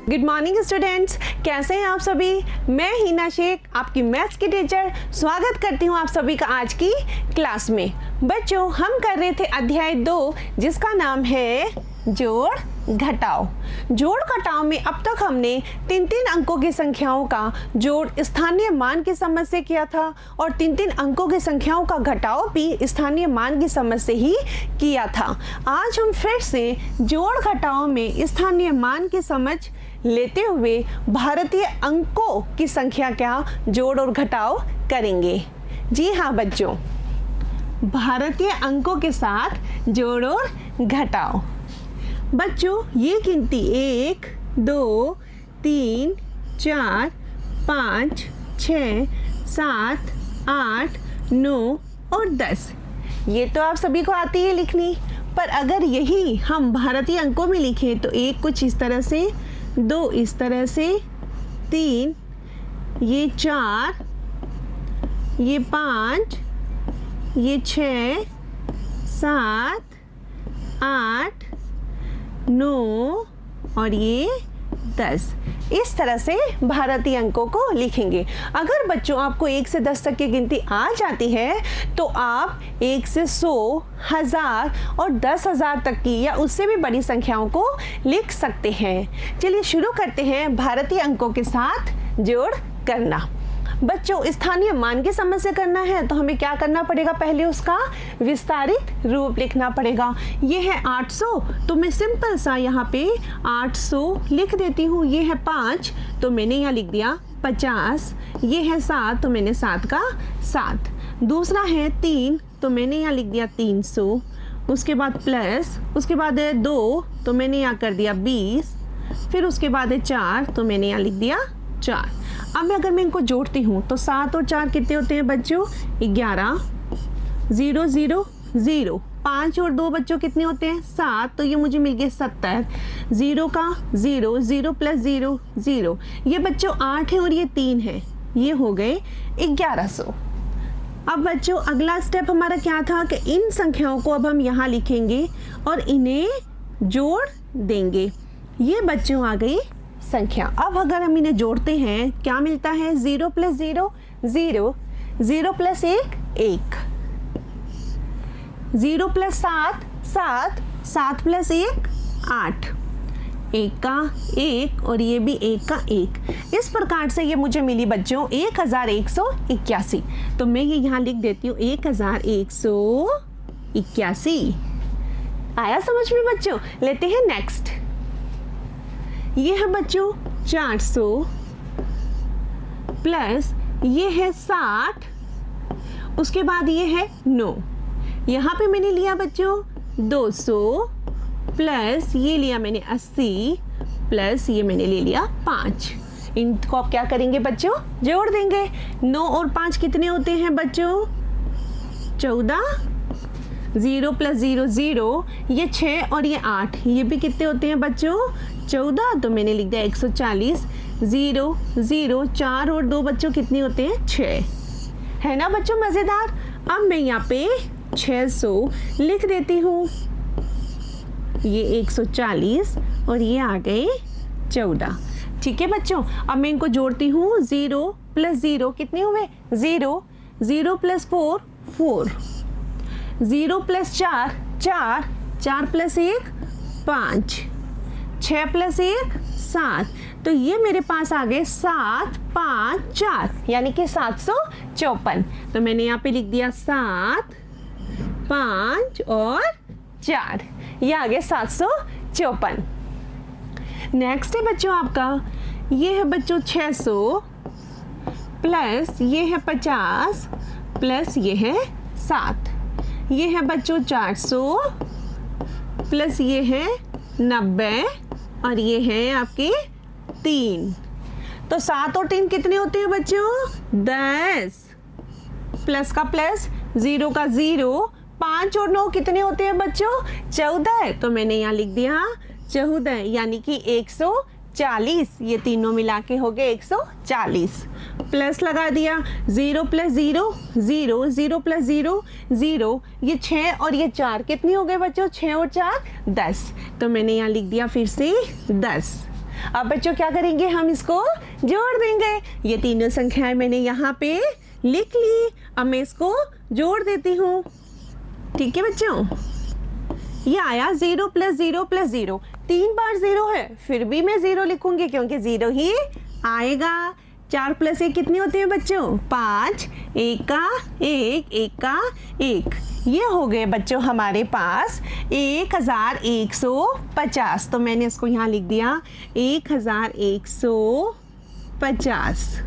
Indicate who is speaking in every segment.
Speaker 1: Good morning students, कैसे हैं आप सभी। मैं हिना शेख, आपकी मैथ्स की टीचर, स्वागत करती हूं आप सभी का आज की क्लास में। बच्चों, हम कर रहे थे अध्याय 2 जिसका नाम है जोड़ घटाओ। जोड़ घटाओ में अब तक हमने 3-3 अंकों की संख्याओं का जोड़ स्थानीय मान की समझ से किया था और 3-3 अंकों की संख्याओं का घटाओ भी स्थानीय मान की समझ से ही किया था। आज हम फिर से जोड़ घटाओ में स्थानीय मान की समझ लेते हुए भारतीय अंकों की संख्या का जोड़ और घटाओ करेंगे। जी हाँ बच्चों, भारतीय अंकों के साथ जोड़ और घटाओ। बच्चों, ये गिनती 1, 2, 3, 4, 5, 6, 7, 8, 9 और 10, ये तो आप सभी को आती है लिखनी। पर अगर यही हम भारतीय अंकों में लिखें तो 1 कुछ इस तरह से, 2 इस तरह से, 3, ये 4, ये 5, ये 6, 7, 8, 9 और ये 10, इस तरह से भारतीय अंकों को लिखेंगे। अगर बच्चों आपको 1 से 10 तक की गिनती आ जाती है तो आप 1 से 100, 1000 और 10,000 तक की या उससे भी बड़ी संख्याओं को लिख सकते हैं। चलिए शुरू करते हैं भारतीय अंकों के साथ जोड़ करना। बच्चों, स्थानीय मान की समझ से करना है तो हमें क्या करना पड़ेगा, पहले उसका विस्तारित रूप लिखना पड़ेगा। ये है 800 तो मैं सिंपल सा यहाँ पे 800 लिख देती हूँ। ये है 5 तो मैंने यहाँ लिख दिया 50। ये है 7 तो मैंने 7 का 7। दूसरा है 3 तो मैंने यहाँ लिख दिया 300। उसके बाद प्लस, उसके बाद है 2 तो मैंने यहाँ कर दिया 20। फिर उसके बाद है 4 तो मैंने यहाँ लिख दिया 4। अब अगर मैं इनको जोड़ती हूँ तो 7 और 4 कितने होते हैं बच्चों, 11। 0 0 0, 5 और 2 बच्चों कितने होते हैं, 7, तो ये मुझे मिल गए 70। 0 का 0, 0 प्लस 0 0, ये बच्चों 8 है और ये 3 है, ये हो गए 1100। अब बच्चों अगला स्टेप हमारा क्या था कि इन संख्याओं को अब हम यहाँ लिखेंगे और इन्हें जोड़ देंगे। ये बच्चों आ गई संख्या। अब अगर हम इन्हें जोड़ते हैं क्या मिलता है, 0 प्लस 0 0, 0 प्लस 1 1, 0 प्लस 7 7, 7 प्लस 1 8, 1 का 1 और ये भी 1 का 1। इस प्रकार से ये मुझे मिली बच्चों 1181। तो मैं ये यहाँ लिख देती हूँ 1181। आया समझ में बच्चों। लेते हैं नेक्स्ट। ये है बच्चों 400 प्लस ये है 60, उसके बाद ये है 9। यहाँ पे मैंने लिया बच्चों 200 प्लस ये लिया मैंने 80 प्लस ये मैंने ले लिया 5। इनको आप क्या करेंगे बच्चों, जोड़ देंगे। 9 और 5 कितने होते हैं बच्चों, 14। 0 प्लस 0 0, ये 6 और ये 8, ये भी कितने होते हैं बच्चों, 14, तो मैंने लिख दिया 140। 0 0, 4 और 2 बच्चों कितने होते हैं, 6, है ना बच्चों मज़ेदार। अब मैं यहाँ पे 600 लिख देती हूँ, ये 140 और ये आ गए 14। ठीक है बच्चों, अब मैं इनको जोड़ती हूँ। 0 प्लस 0 कितने हुए, 0, 0 प्लस 4 4, 0 प्लस 4 4, 4 प्लस 1 5, 6 प्लस 1 7, तो ये मेरे पास आ गए 7 5 4 यानी कि 754। तो मैंने यहाँ पे लिख दिया 7 5 और 4, ये आ गए 754। नेक्स्ट है बच्चों आपका, ये है बच्चों 600 प्लस ये है 50 प्लस ये है 7। ये है बच्चों 400 प्लस ये है 90 और ये है आपके 3। तो 7 और 3 कितने होते हैं बच्चों, 10। प्लस का प्लस, 0 का 0, 5 और 9 कितने होते हैं बच्चों, 14। तो मैंने यहाँ लिख दिया 14 यानी कि 140। ये तीनों मिला के हो गए 140। प्लस लगा दिया, 0 प्लस 0 0, 0 प्लस 0 0, ये 6 और ये 4 कितनी हो गए बच्चों, 6 और 4 10। तो मैंने यहाँ लिख दिया फिर से 10। अब बच्चों क्या करेंगे, हम इसको जोड़ देंगे। ये तीनों संख्याएं मैंने यहाँ पे लिख ली, अब मैं इसको जोड़ देती हूँ। ठीक है बच्चों, ये आया 0 + 0 + 0, 3 बार 0 है, फिर भी मैं 0 लिखूंगी क्योंकि 0 ही आएगा। 4 + 1 कितने होते हैं बच्चों, 5, 1 का 1, 1 का 1। ये हो गए बच्चों हमारे पास 1150। तो मैंने इसको यहाँ लिख दिया 1150।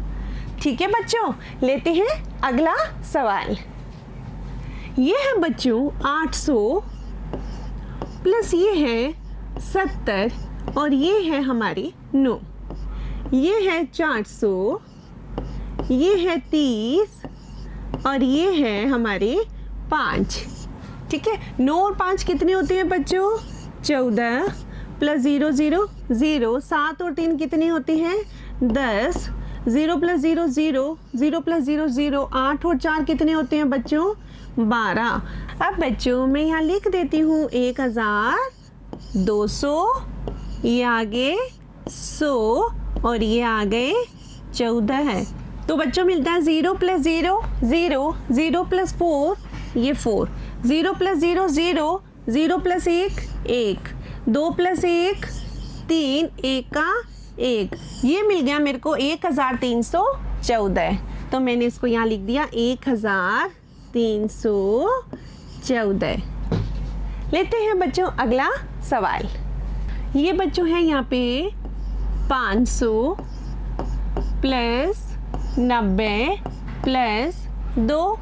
Speaker 1: ठीक है बच्चों, लेते हैं अगला सवाल। ये है बच्चों 800 प्लस ये है 70 और ये है हमारी 9। ये है 400, ये है 30 और ये है हमारे 5। ठीक है, 9 और 5 कितने होते हैं बच्चों, 14 + 0 0 0। 7 और 3 कितने होते हैं, 10। 0 + 0 0, 0 + 0 0। 8 और 4 कितने होते हैं बच्चों, 12। अब बच्चों मैं यहाँ लिख देती हूँ 1200, ये आगे 100 और ये आ गए 14 है। तो बच्चों मिलता है 0 + 0 0, 0 + 4 ये 4, 0 + 0 0, 0 + 1 1, 2 + 1 3, 1 का 1। ये मिल गया मेरे को 1314। तो मैंने इसको यहाँ लिख दिया 1314। लेते हैं बच्चों अगला सवाल। ये बच्चों है यहाँ पे 500 + 90 + 2।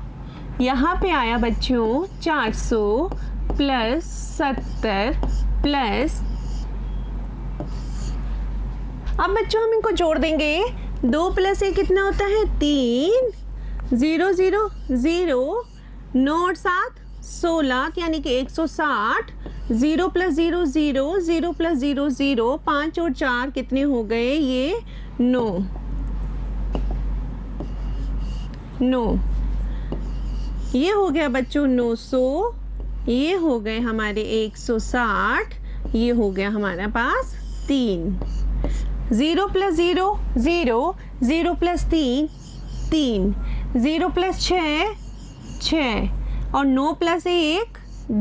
Speaker 1: यहाँ पे आया बच्चों 400 + 70 + अब बच्चों हम इनको जोड़ देंगे। 2 + 1 कितना होता है, 3। 0 0 0, 9 और 7 16 यानी कि 160। 0 + 0 0, 0 + 0 0। 5 और 4 कितने हो गए, ये 9। ये हो गया बच्चों 900, ये हो गए हमारे 160, ये हो गया हमारे पास 3। 0 + 0 0, 0 + 3 3, 0 + 6 6 और 9 + 1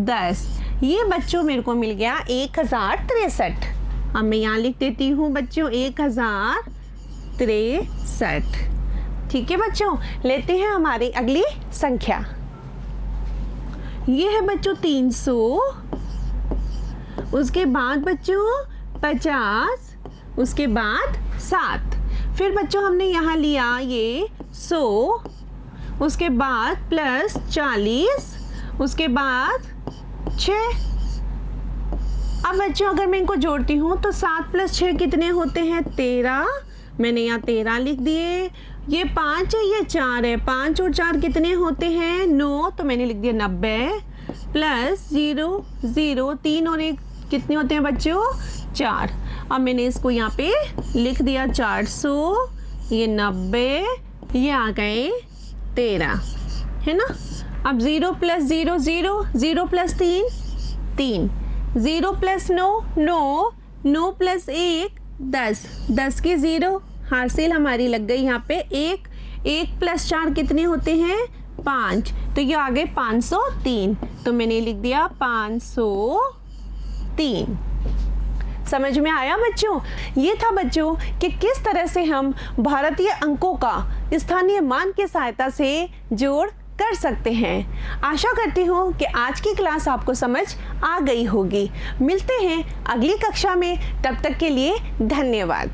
Speaker 1: 10। ये बच्चों मेरे को मिल गया 1063। अब मैं यहाँ लिख देती हूँ बच्चों 1063। ठीक है बच्चों, लेते हैं हमारी अगली संख्या। ये है बच्चों 300, उसके बाद बच्चों 50, उसके बाद 7। फिर बच्चों हमने यहाँ लिया ये 100, उसके बाद प्लस 40, उसके बाद 6। अब बच्चों अगर मैं इनको जोड़ती हूँ तो 7 + 6 कितने होते हैं, 13। मैंने यहाँ 13 लिख दिए। ये 5 है, ये 4 है। 5 और 4 कितने होते हैं, 9। तो मैंने लिख दिया 90 + 0 0, 3 और 1 कितने होते हैं बच्चों, 4। अब मैंने इसको यहाँ पे लिख दिया 400, ये 90, ये आ गए 13, है ना। अब 0 + 0 0, 0 + 3 3, 0 + 9 9, 9 + 1 10, 10 के 0 हासिल हमारी लग गई यहाँ पे 1। 1 + 4 कितने होते हैं, 5। तो ये आ गए 503। तो मैंने लिख दिया 503। समझ में आया बच्चों। ये था बच्चों कि किस तरह से हम भारतीय अंकों का स्थानीय मान की सहायता से जोड़ कर सकते हैं। आशा करती हूँ कि आज की क्लास आपको समझ आ गई होगी। मिलते हैं अगली कक्षा में, तब तक के लिए धन्यवाद।